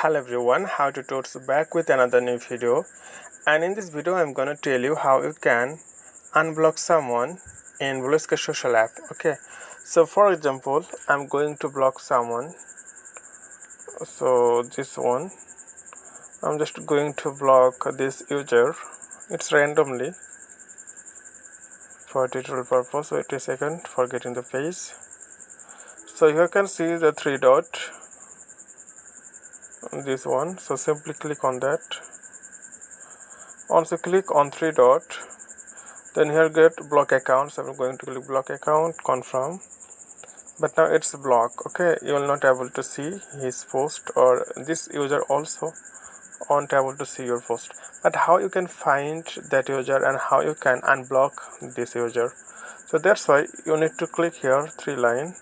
Hello everyone, how to towards back with another new video, and in this video I'm gonna tell you how you can unblock someone in Bluesky social app. Okay, so for example I'm going to block someone. So this one I'm just going to block this user. It's randomly for tutorial purpose. Wait a second for getting the page. So you can see the three dot, this one. So simply click on that. Once you click on three dot, then here get block account. So I'm going to click block account, confirm. But now it's block. Okay, you will not able to see his post, or this user also won't able to see your post. But how you can find that user and how you can unblock this user? So that's why you need to click here three line.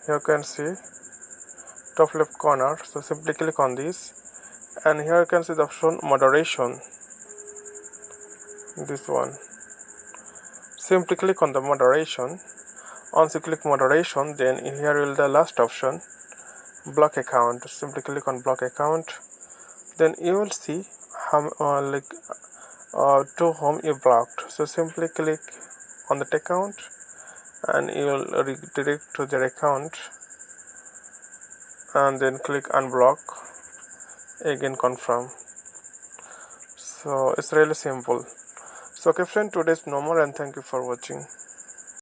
You can see top left corner. So simply click on this, and here you can see the option moderation. This one. Simply click on the moderation. Once you click moderation, then here will the last option, block account. Simply click on block account. Then you will see how to whom you blocked. So simply click on that account, and you will redirect to their account, and then click unblock. Again confirm. So it's really simple. So okay friend, today's no more, and thank you for watching.